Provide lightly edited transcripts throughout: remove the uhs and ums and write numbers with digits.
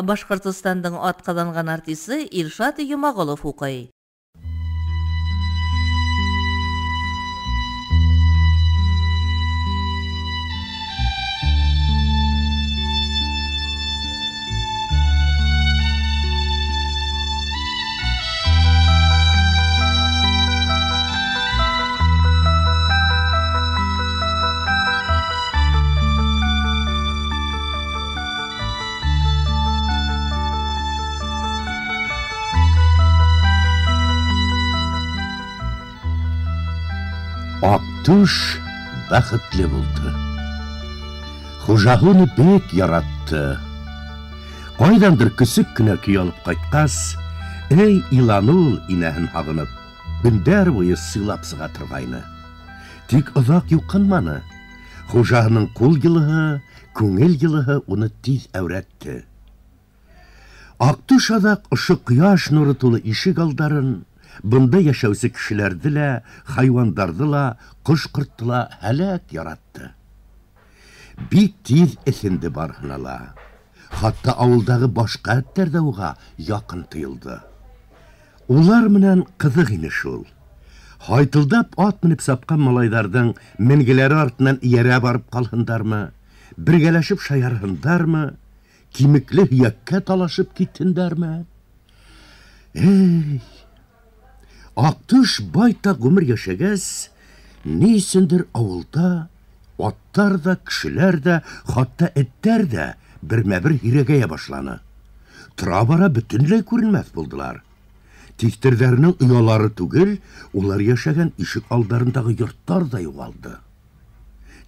Башкортостандың атказанган артисты Илшат Юмагулов укый. Актуш бәхетле булды. Хужаһын бек яратты. Кайдандыр күсеп кенә көй алып кайткас, эй иланул инәһен һагынып, көндәр буе сыйлап сыга торгайны. Тик озак юкынманы. Хужаһының кул йылыһы, күңел йылыһы уны тиз әүрәтте. Актуш адак ошо кояш нуры тулы ишек алдарын, бында яшәүсе кешеләрде лә, хайвандарды ла, кош-кортты ла һәлак яратты. Бик тиз эсенде барһына ла. Хатта авылдагы башка эттәр дә уга якын тыелды. Улар менән кызык ине шул. Хайтылдап ат менеп сапкан малайларның менгеләре артыннан иярә барып калһындармы, бергәләшеп шаярһындармы, кимекле һөяккә талашып китһендәрме? Эй! Актуш байтак гомер яшәгәс, нисендер авылда аттар да, кешеләр дә, хатта эттәр дә бермә-бер һирәгәя башланы. Тора-бара бөтенләй күренмәс булдылар. Тифтерҙәренең оялары түгел, улар яшәгән ишек алдарындагы йорттар да югалды.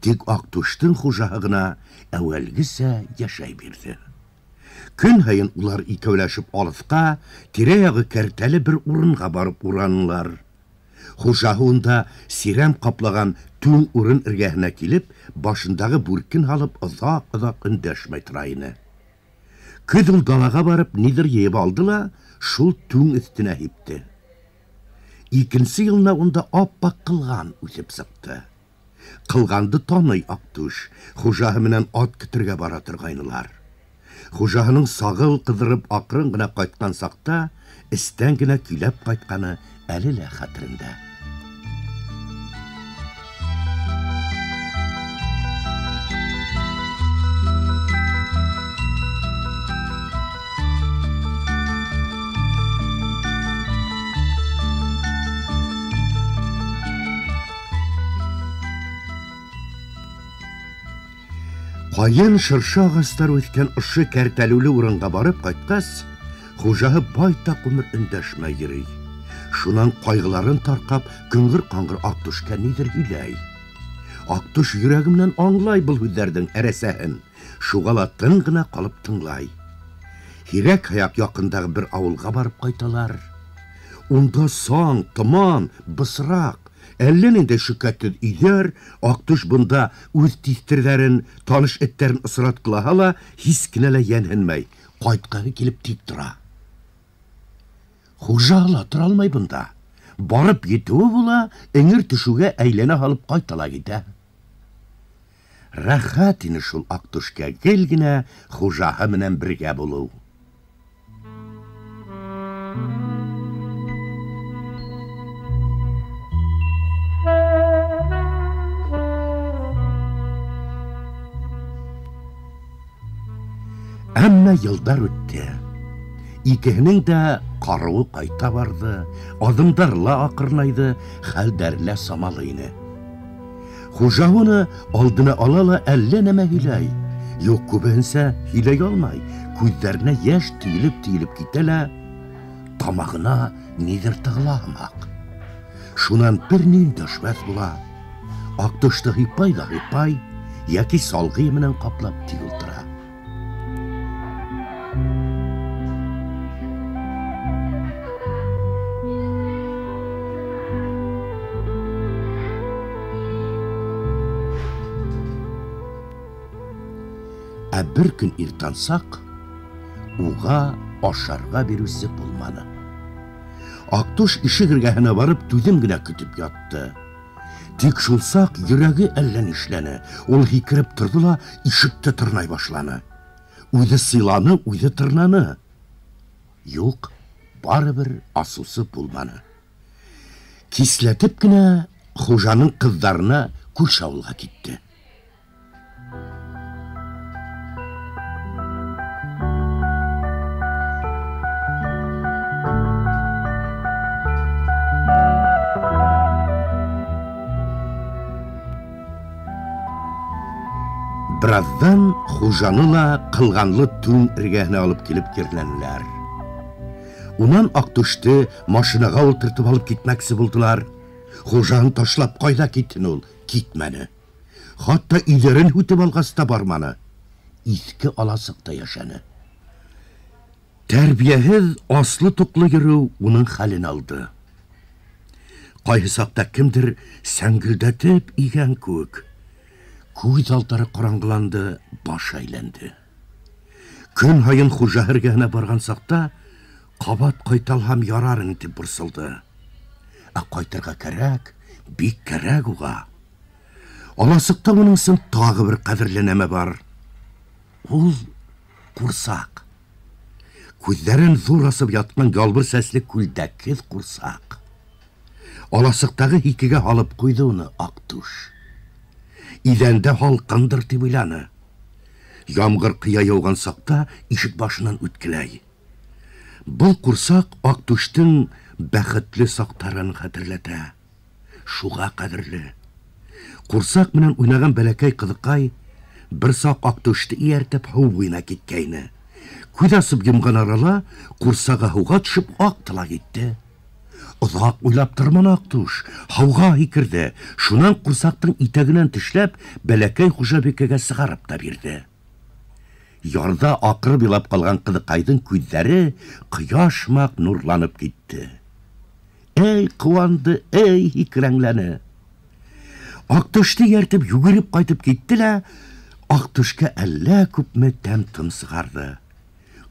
Тик Актуштың хужаһы гына әүвәлгесә яшәй бирде. Көн һайын улар икәүләшеп алыска, тирә-ягы кәртәле бер урынга барып уранылар. Хужаһы унда сирәм каплаган түң урын эргәһенә килеп, башындагы бүркен алып озак-озак өндәшмәй тора ине. Көз ул далага барып нидер йыйып алды ла, шул түң өстенә һипте. Икенсе елна унда аппак кылган үсеп сыҡты. Кылганды таный Актуш, хужаһы менән ат көтөргә бара торгайнылар. Хужаһының сағыл кыҙырып аҡрын гына ҡайтҡан саҡта, эстән генә көйләп ҡайтҡаны әле лә хәтерендә. Ҡайын шыршы ағастар үҫкән ошо кәртәлүле урынға барып ҡайтҡас, хужаһы байтаҡ ғүмер өндәшмәй йөрөй. Шунан ҡайғыларын тарҡап, көңгөр-ҡаңғыр Актушка ниҙер һөйләй. Актуш йөрәге менән аңлай был һүҙҙәрҙең әрәсәһен, шуға ла тын ғына ҡалып тыңлай. Һирәк һаяҡ яҡындағы бер ауылға барып ҡайталар. Унда саң, томан, бысраҡ, әллә нинди шөкәтһеҙ өйҙәр, Актуш бында үҙ тиҫтерҙәрен, таныш эттәрен осратҡылаһа ла, һис кенә лә йәнһенмәй, ҡайтҡаһы килеп тик тора. Хужаһы ла тора алмай бында. Барып етеүе була, эңер төшөүгә әйләнә һалып ҡайта ла китә. Рәхәт ине шул Актушка гел генә хужаһы менән бергә булыу. Әммә йылдар үтте. Икеһенең дә ҡарыуы ҡайта барды, аҙымдар ла аҡырнайҙы, хәлдәр лә самалы ине. Хужаһы уны алдына ала ла әллә нәмә һөйләй. Юҡ, күбеһенсә һөйләй алмай. Күҙҙәренә йәш тейелеп китә лә, тамағына ниҙер тығыла һымаҡ. Шунан бер ни өндәшмәҫ була. Актушты һыйпай ҙа һыйпай, йәки салғы менән ҡаплап тик ултыра. Бер көн иртансаҡ уға ашарға бирүсе булманы. Актуш ишек эргәһенә барып түҙем генә көтөп ятты. Тик шул саҡ йөрәге әллә нишләне. Ул һикереп торҙо ла ишекте тырнай башланы. Үҙе сыйланы, үҙе тырнаны. Юк, барыбер асусы булманы. Кисләтеп кенә хужаның кыздарына күрше ауылға китте. Біраздан хужаны ла қылғанлы түн іргәһенә алып келіп керләнеләр. Унан Ақтүште машинаға ултыртып алып китмәксе булдылар. Хужаны ташлап кайда киттен ул? Китмәне. Хатта өйләрен үтеп алгаста барманы. Иске аласыкта яшәне. Тәрбияһез аслы-туклы йөрү уның хәлен алды. Кайһы сакта кемдер сәңгелдәтеп игән күк. Күз алдары караңгыланды, баш әйләнде. Көн һайын хужа һәргәһенә барган сакта кабат кайталһам ярарын дип борсылды. Кайтырга кәрәк, бик кәрәк уга. Аласыкта уның сын тагы бер кадерле нәмә бар. Ул курсак. Күзләрен зур асып яткан ялбыр сәсле күлдәккез курсак. Аласыктагы икегә алып куйды уны Ақтүш. Идәндә халкындыр дип уйланы. Ямгыр кыя яуган сакта ишек башыннан үткеләй. Бұл курсак Ақтүштең бәхетле сактарын хәтерләтә. Шуга кадерле. Курсак менән уйнаган бәләкәй кызыкай бер сак Ақтүште ияртеп һыу буена киткәйне. Күз асып йомган арала курсага һуга төшеп актыла китте. Ұзақ уйлап торманы Ақтүш, һауға һикерде. Шунан курсактың итәгенән тешләп, бәләкәй хужабикәгә сыгарып та бирде. Ярда акырып илап калган кызыкайдың күзләре кояшмак нурланып китте. Эй куанды, эй һикерәңләне. Ақтүште ияртеп йөгереп кайтып китте лә, Ақтүшкә әллә күпме тәм-том сыгарды.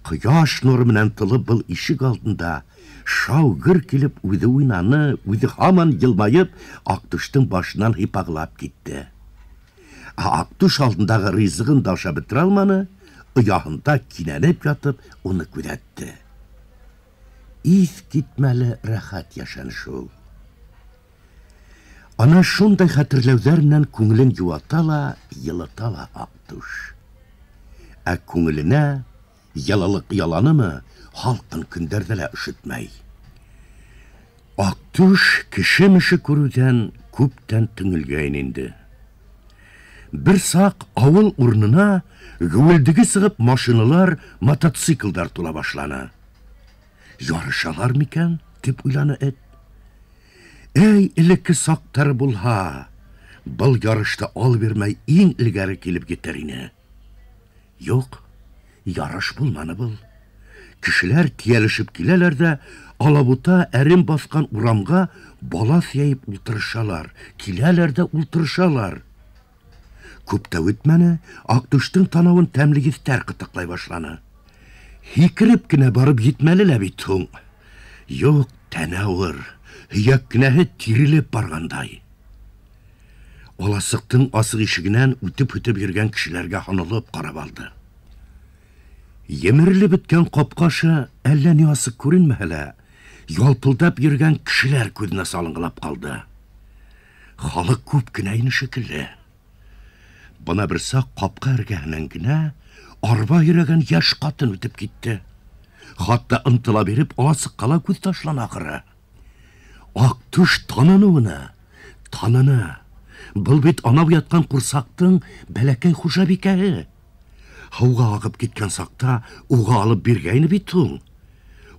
Кояш нуры менән тулып был ишек алдында шаугыр килеп үҙе уйнаны, үҙе һаман йылмайып Ақтүштең башынан һипаглап китте. Ақтүш алдындағы ризығын да аша бетерә алманы, ояһында кинәнеп ятып уны күҙәтте. Иҫ китмәле рәхәт йәшәне шул. Ана шундай хәтерләүҙәр менән күңелен юата ла, йылыта ла Ақтүш. Күңеленә ялалык яланымы, халкын көндәрҙә лә ишетмәй. Ақтүш кеше-меше күрүҙән күптән түңелгәйне инде. Бер саҡ ауыл урынына гүелдеге сығып машиналар, мотоциклдар тула башланы. Ярышалар микән, дип уйланы эт. Эй, элекке саҡтары булһа, был ярышта ал бирмәй иң илгәре килеп китер ине. Юк, ярыш булманы был. Кешеләр тиялешеп киләләр дә, алабута әрем баскан урамга балас яйып ултырышалар, киләләр дә ултырышалар. Күптә үтмәне, Ақтүштең танауын тәмле еҫтәр ҡытыҡлай башланы. Һикереп кенә барып етмәле лә бит һуң. Юк, тәне ауыр, һөйәк кенәһе тирелеп баргандай. Аласыҡтың асыҡ ишегенән үтеп-үтеп йөргән кешеләргә һонолоп ҡарап алды. Емерле беткән ҡапҡашы әллә ни асыҡ күренмәһә лә, ялпылдап йөргән кешеләр күҙенә салынғылап ҡалды. Халыҡ күп кенә ине шикелле. Бына бер саҡ ҡапҡа эргәһенән генә арба йөрәгән йәш ҡатын үтеп китте. Хатта ынтыла биреп аласыҡҡа ла күҙ ташланы ахыры. Ақтүш таныны уны, таныны. Был бит анау ятҡан ҡурсаҡтың бәләкәй хужабикәһе. Һыуға ағып киткән саҡта уға алып биргәйне бит һуң.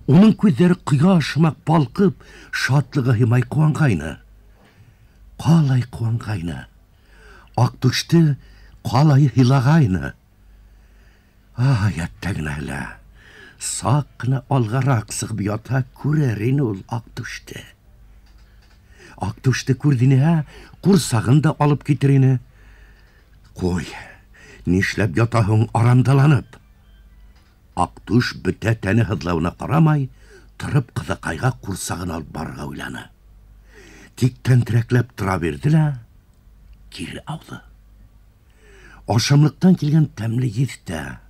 Уның күҙҙәре ҡояшмаҡ балҡып, шатлығы һимай ҡыуанғайны. Ҡалай ҡыуанғайны. Ақтүште ҡалай һыйлағайны. Йәттәгенә лә, саҡ ҡына алғараҡ сығып ятһа, күрер ине ул Ақтүште. Ақтүште күрҙинеһә, ҡурсағын да алып китер ине. Ҡуй, нишләп ятаһың арамдаланып? Ақтүш бөтә тәне һыҙлауына ҡарамай, тороп ҡыҙыҡайға ҡурсағын алып барырға уйланы. Тик тәнтерәкләп тора бирҙе лә, кире ауҙы. Ашамлыҡтан килгән тәмле еҫтә,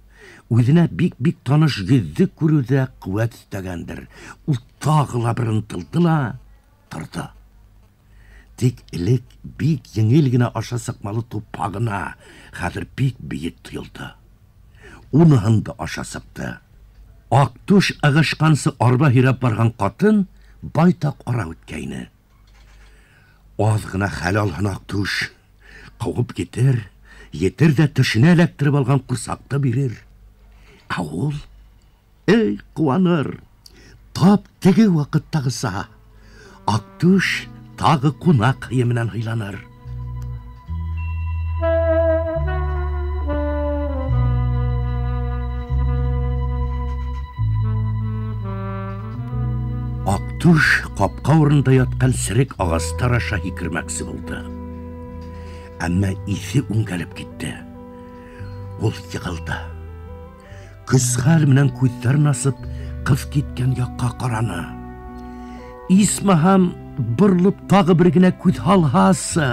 Үзенә бик таныш йөзне күрүдә куәт истәгәндер. Ул тагыла бер ынтылды ла торды. Тик элек бик еңел генә аша сыкмалы тупагына хәзер бик биек тоелды. Уныһын да аша сыкты. Актуш ыгышкансы арба һирәп барган катын байтак ара үткәйне. Аз гына хәл алган Актуш куып китер, етер дә төшенә эләктереп алган курсакты бирер. Ул, эй, куаныр, тап теге вакыттагыса, Актуш тагы кунак хые менән һыйланыр. Актуш капка урында яткан серек агастар аша һикермәксе булды. Әмма исе үңгәлеп китте. Ул йыгылды. Күзгәл менән күзләрен асып, кыз киткән якка караны. Исмаһам, борылып тагы бер генә күз алһасы.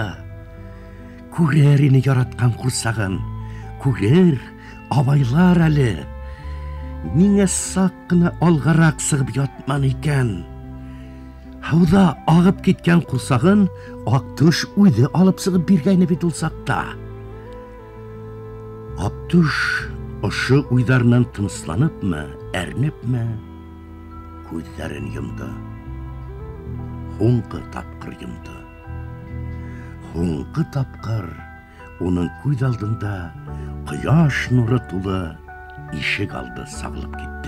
Күрер ине яраткан курсагын. Күрер, абайлар әле. Ниңә сак кына алгарак сыгып ятман икән? Һауда агып киткән курсагын Актуш үзе алып сыгып биргәйне бит ул сакта. Актуш ошо уйдарынан тынысланыпмы, әрнепме, күзләрен йомды. Һуңгы тапкыр йомды. Һуңгы тапкыр уның күз алдында кояш нуры тулы ишек алды сагылып китте.